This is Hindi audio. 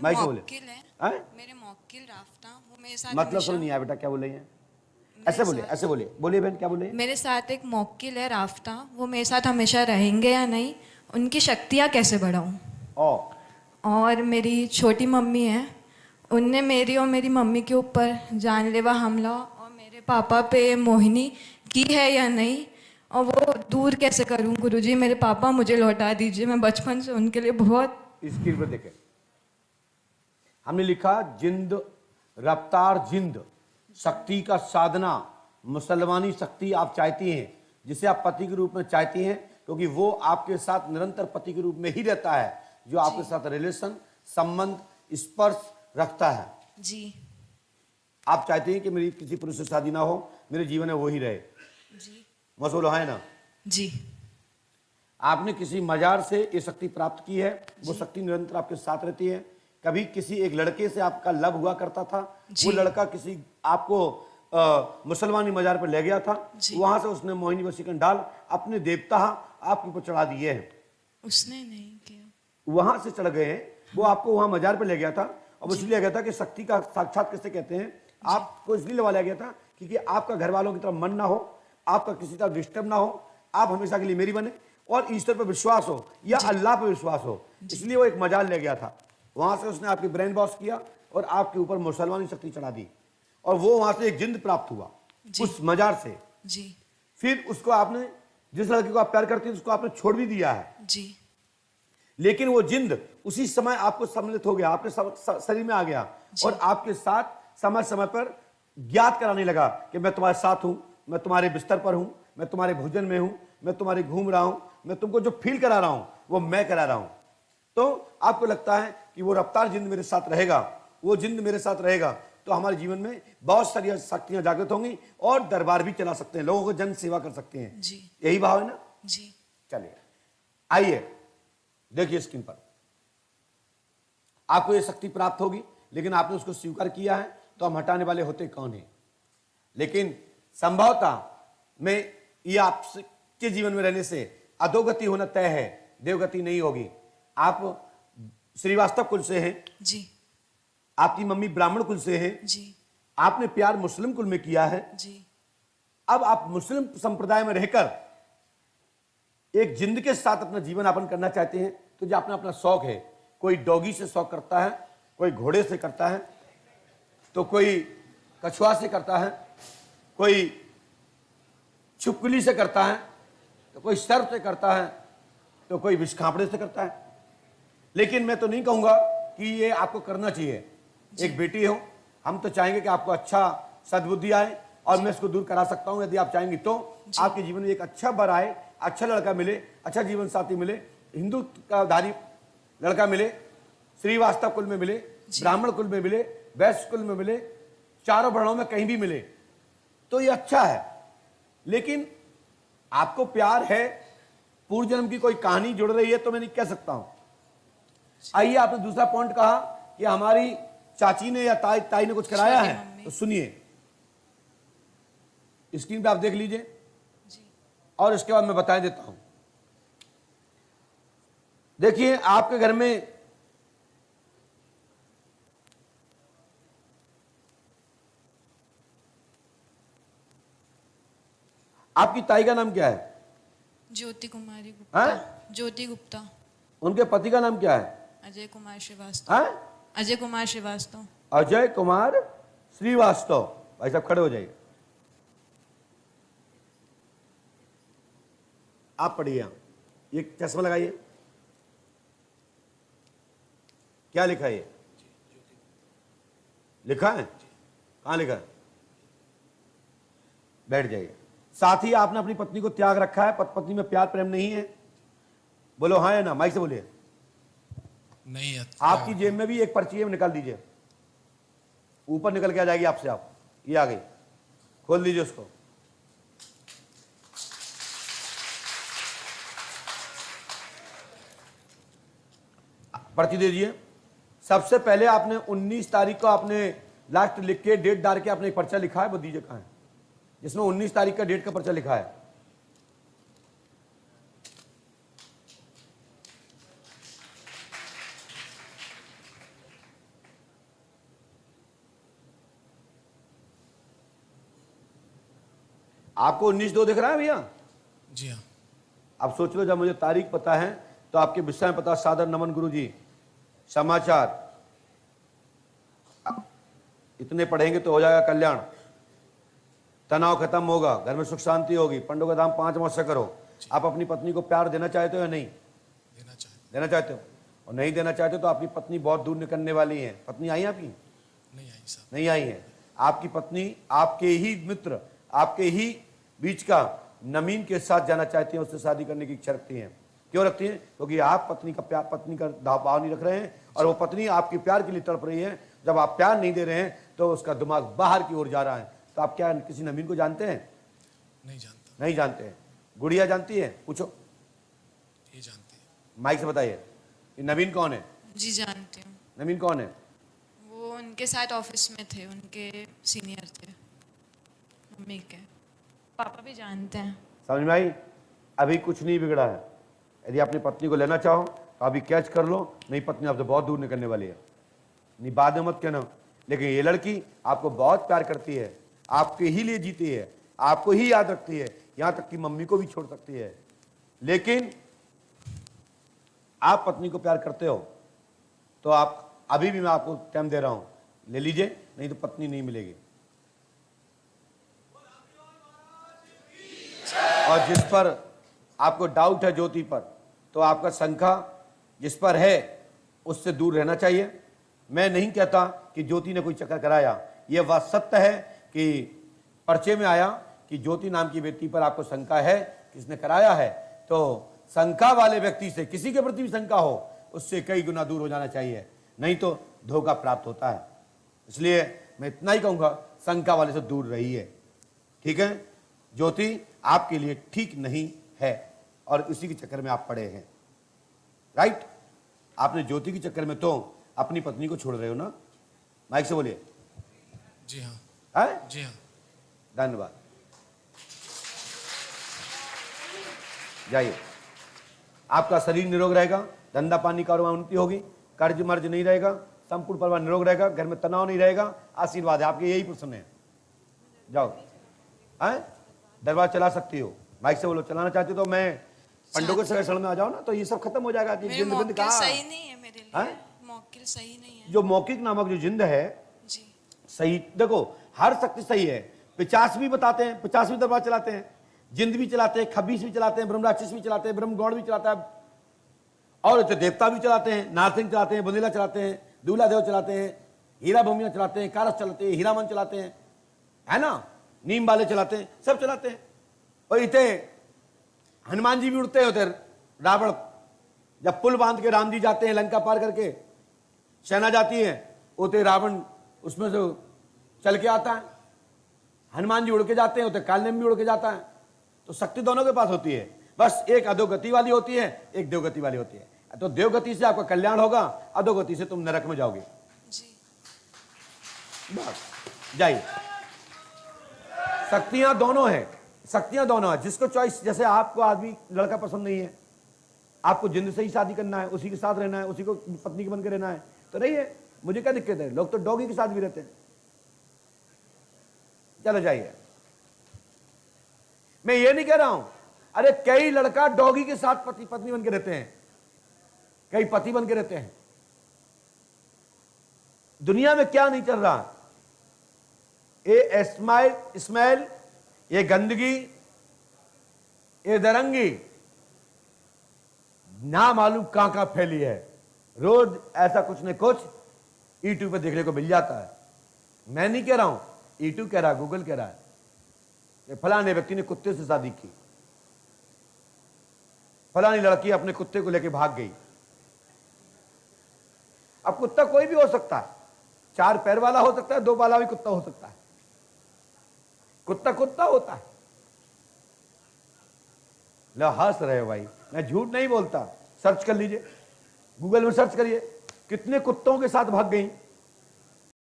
माइक से बोले। मौक्किल है, हैं? मेरे मौक्किल राफ्ता, वो मेरे साथ मतलब समझ हमेशा, नहीं आया बेटा, क्या बोल रही हैं? मेरे ऐसे बोलिए, साथ- ऐसे बोलिए, बोलिए बहन, क्या बोल रही हैं? मेरे साथ एक मौक्किल है राफ्ता, वो मेरे साथ हमेशा रहेंगे या नहीं, उनकी शक्तियाँ कैसे बढ़ाऊँ? और मेरी छोटी मम्मी है, उनने मेरी और मेरी मम्मी के ऊपर जानलेवा हमला और मेरे पापा पे मोहिनी की है या नहीं, और वो दूर कैसे करूं गुरुजी? मेरे पापा मुझे लौटा दीजिए, मैं बचपन से उनके लिए बहुत। स्क्रीन पर देखें, हमने लिखा जिंद, रफ्तार जिंद, शक्ति का साधना, मुसलमानी शक्ति आप चाहती हैं, जिसे आप पति के रूप में चाहती हैं, क्योंकि वो आपके साथ निरंतर पति के रूप में ही रहता है, जो आपके साथ रिलेशन, संबंध, स्पर्श रखता है। जी आप चाहती हैं कि मेरी किसी पुरुष से शादी ना हो, मेरे जीवन में वो ही रहे। जी मसूल है ना? जी आपने किसी मजार से ये शक्ति प्राप्त की है, वो शक्ति निरंतर आपके साथ रहती है। कभी किसी एक लड़के से आपका लव हुआ करता था, वो लड़का किसी आपको मुसलमानी मजार पर ले गया था, वहां से उसने मोहिनी वशीकरण डाल अपने देवता आपके ऊपर चढ़ा दिए हैं। उसने नहीं किया, वहां से चढ़ गए हैं, वो आपको वहां मजार पर ले गया था, और इसलिए गया था कि शक्ति का साक्षात किसे कहते हैं, आपको इसलिए लगा गया था क्योंकि आपका घर वालों की तरफ मन ना हो, आपका किसी तरह डिस्टर्ब ना हो, आप हमेशा के लिए मेरी बने, और ईश्वर पर विश्वास हो या अल्लाह पर विश्वास हो, इसलिए वो एक मजाल ले गया था। वहां से उसने आपकी ब्रेन वॉश किया और आपके ऊपर मुसलमानी शक्ति चढ़ा दी, और वो वहां से एक जिंद प्राप्त हुआ उस मजार से। जी फिर उसको आपने, जिस लड़के को आप प्यार करती हैं, उसको आपने छोड़ भी दिया है, जी, लेकिन वो जिंद उसी समय आपको सम्मिलित हो गया, आपके शरीर में आ गया, और आपके साथ समय समय पर ज्ञात कराने लगा कि मैं तुम्हारे साथ हूं, मैं तुम्हारे बिस्तर पर हूं, मैं तुम्हारे भोजन में हूं, मैं तुम्हारे घूम रहा हूं, मैं तुमको जो फील करा रहा हूं वो मैं करा रहा हूं। तो आपको लगता है कि वो रफ्तार जिंद मेरे साथ रहेगा, वो जिंद मेरे साथ रहेगा, तो हमारे जीवन में बहुत सारी शक्तियां जागृत होंगी और दरबार भी चला सकते हैं, लोगों को जन सेवा कर सकते हैं। जी यही भाव है ना? जी चलिए आइए देखिए स्क्रीन पर, आपको ये शक्ति प्राप्त होगी, लेकिन आपने उसको स्वीकार किया है, तो हम हटाने वाले होते कौन है? लेकिन संभवतः में ये आपके जीवन में रहने से अधोगति होना तय है, देवगति नहीं होगी। आप श्रीवास्तव कुल से हैं जी, आपकी मम्मी ब्राह्मण कुल से हैं जी आपने प्यार मुस्लिम कुल में किया है, जी, अब आप मुस्लिम संप्रदाय में रहकर एक जिंद के साथ अपना जीवन यापन करना चाहते हैं, तो जो अपना अपना शौक है, कोई डॉगी से शौक करता है, कोई घोड़े से करता है, तो कोई कछुआ से करता है, कोई छिपकली से करता है, तो कोई सर्प से करता है, तो कोई विषखापड़े से करता है। लेकिन मैं तो नहीं कहूंगा कि ये आपको करना चाहिए। एक बेटी हो, हम तो चाहेंगे कि आपको अच्छा सद्बुद्धि आए, और मैं इसको दूर करा सकता हूं यदि आप चाहेंगी तो। आपके जीवन में एक अच्छा वर आए, अच्छा लड़का मिले, अच्छा जीवन साथी मिले, हिंदू का धारी लड़का मिले, श्रीवास्तव कुल में मिले, ब्राह्मण कुल में मिले, वैश्य कुल में मिले, चारों वर्णों में कहीं भी मिले, तो ये अच्छा है। लेकिन आपको प्यार है, पूर्व जन्म की कोई कहानी जुड़ रही है, तो मैं नहीं कह सकता हूं। आइए, आपने दूसरा पॉइंट कहा कि हमारी चाची ने या ताई ने कुछ कराया है, तो सुनिए, स्क्रीन पे आप देख लीजिए, और इसके बाद मैं बता देता हूं। देखिए, आपके घर में आपकी ताई का नाम क्या है? ज्योति कुमारी गुप्ता। ज्योति गुप्ता। उनके पति का नाम क्या है? अजय कुमार श्रीवास्तव। है? अजय कुमार श्रीवास्तव। अजय कुमार श्रीवास्तव। भाई साहब खड़े हो जाइए, आप पढ़िए, ये चश्मा लगाइए, क्या लिखा है? ये लिखा है? कहां लिखा है? बैठ जाइए। साथ ही आपने अपनी पत्नी को त्याग रखा है, पत्नी में प्यार प्रेम नहीं है? बोलो हाँ या ना, माइक से बोलिए। नहीं है। आपकी जेब में भी एक पर्ची है, निकाल दीजिए, ऊपर निकल के आ जाएगी आपसे। आप ये आ गई, खोल दीजिए उसको। पर्ची दे दीजिए। सबसे पहले आपने 19 तारीख को आपने लास्ट लिख के डेट डाल के आपने एक पर्चा लिखा है, वो दीजिए कहां है, जिसमें 19 तारीख का डेट का पर्चा लिखा है। आपको 19/2 दिख रहा है भैया? जी हाँ। आप सोच लो, जब मुझे तारीख पता है तो आपके विषय में पता। सादर नमन गुरु जी। समाचार इतने पढ़ेंगे तो हो जाएगा कल्याण, तनाव खत्म होगा, घर में सुख शांति होगी। पंडों का दाम 5 अमावस्या करो। आप अपनी पत्नी को प्यार देना चाहते हो या नहीं? देना चाहते हो। और नहीं देना चाहते तो आपकी पत्नी बहुत दूर निकलने वाली है। पत्नी आई आपकी? नहीं आई साहब। नहीं आई है। आपकी पत्नी आपके ही मित्र, आपके ही बीच का नमीन के साथ जाना चाहती हैं, उससे शादी करने की इच्छा रखती हैं। क्यों रखती हैं? क्योंकि आप पत्नी का प्यार, पत्नी का भाव नहीं रख रहे हैं और वो पत्नी आपके प्यार के लिए तड़प रही है। जब आप प्यार नहीं दे रहे हैं तो उसका दिमाग बाहर की ओर जा रहा है। तो आप क्या किसी नवीन को जानते हैं? नहीं जानता। नहीं जानते हैं। गुड़िया जानती है? पूछो। ये जानते हैं। माइक से बताइए, ये नवीन कौन है? जी जानती हूँ। नवीन कौन है? वो उनके साथ ऑफिस में थे, उनके सीनियर थे मम्मी के। पापा भी जानते हैं। समझ में आई? अभी कुछ नहीं बिगड़ा है। यदि अपनी पत्नी को लेना चाहो तो अभी कैच कर लो, नहीं पत्नी आपसे बहुत दूर निकलने वाली है। नहीं बाद में मत कहना। लेकिन ये लड़की आपको बहुत प्यार करती है, आपके ही लिए जीती है, आपको ही याद रखती है, यहां तक कि मम्मी को भी छोड़ सकती है। लेकिन आप पत्नी को प्यार करते हो तो आप, अभी भी मैं आपको टाइम दे रहा हूं, ले लीजिए, नहीं तो पत्नी नहीं मिलेगी। और जिस पर आपको डाउट है ज्योति पर, तो आपका शंका जिस पर है उससे दूर रहना चाहिए। मैं नहीं कहता कि ज्योति ने कोई चक्कर कराया। यह बात सत्य है कि पर्चे में आया कि ज्योति नाम की व्यक्ति पर आपको शंका है, किसने कराया है। तो शंका वाले व्यक्ति से, किसी के प्रति भी शंका हो, उससे कई गुना दूर हो जाना चाहिए, नहीं तो धोखा प्राप्त होता है। इसलिए मैं इतना ही कहूंगा, शंका वाले से दूर रहिए। ठीक है? ज्योति आपके लिए ठीक नहीं है और इसी के चक्कर में आप पड़े हैं। राइट? आपने ज्योति के चक्कर में तो अपनी पत्नी को छोड़ रहे हो ना। माइक से बोलिए। जी हाँ। है? जी हाँ। धन्यवाद। जाइए। आपका शरीर निरोग रहेगा, धंधा पानी कारोबार उन्नति होगी, कर्ज मर्ज नहीं रहेगा, संपूर्ण परिवार निरोग रहेगा, घर में तनाव नहीं रहेगा। आशीर्वाद है आपके, यही प्रश्न है। जाओ। हैं? दरबार चला सकती हो। माइक से बोलो। चलाना चाहती हो तो मैं पंडों के शरण में आ जाओ ना, तो ये सब खत्म हो जाएगा। कि जिंद बिंद कहाँ सही नहीं है मेरे लिए। हैं? मौकिल सही नहीं है। जो मौखिक नामक जो जिंद है जी। सही, देखो हर शक्ति सही है। 50 भी बताते हैं, 50 भी दरबार चलाते हैं, जिंद भी चलाते हैं, 26 भी चलाते हैं, ब्रह्म राक्षस भी चलाते हैं, ब्रह्म गौड़ भी चलाता है, और तो देवता भी चलाते हैं, नारसिंह चलाते हैं, बुंदेला चलाते हैं, दूल्हा देव चलाते हैं, हीरा भूमिया चलाते हैं, कारस चलाते हैं, हीरामन चलाते हैं, है ना, नीम वाले चलाते हैं, सब चलाते हैं। और इतने हनुमान जी भी उड़ते होते। रावण जब पुल बांध के राम जी जाते हैं लंका पार करके, सेना जाती है, उते रावण उसमें से चल के आता है। हनुमान जी उड़ के जाते हैं, उते कालनेम भी उड़ के जाता है। तो शक्ति दोनों के पास होती है, बस एक अधोगति वाली होती है, एक देवगति वाली होती है। तो देवगति से आपका कल्याण होगा, अधोगति से तुम नरक में जाओगे। जी। बस जाइए। शक्तियां दोनों हैं, शक्तियां दोनों हैं। जिसको चॉइस, जैसे आपको आदमी लड़का पसंद नहीं है, आपको जिंद से ही शादी करना है, उसी के साथ रहना है, उसी को पत्नी के बन के रहना है, तो रहिए, मुझे क्या दिक्कत है। लोग तो डॉगी के साथ भी रहते हैं। चलो जाइए। मैं ये नहीं कह रहा हूं, अरे कई लड़का डॉगी के साथ पति पत्नी बन के रहते हैं, कई पति बन के रहते हैं। दुनिया में क्या नहीं चल रहा। ये स्मेल, ये गंदगी, ये दरंगी ना मालूम कहां कहां फैली है। रोज ऐसा कुछ न कुछ यूट्यूब पे देखने को मिल जाता है। मैं नहीं कह रहा हूं, यूट्यूब कह रहा है, गूगल कह रहा है कि फलाने व्यक्ति ने कुत्ते से शादी की, फलानी लड़की अपने कुत्ते को लेकर भाग गई। अब कुत्ता कोई भी हो सकता है, 4 पैर वाला हो सकता है, 2 वाला भी कुत्ता हो सकता है। कुत्ता कुत्ता होता है। लो हंस रहे हो भाई, मैं झूठ नहीं बोलता। सर्च कर लीजिए, गूगल में सर्च करिए, कितने कुत्तों के साथ भाग गई।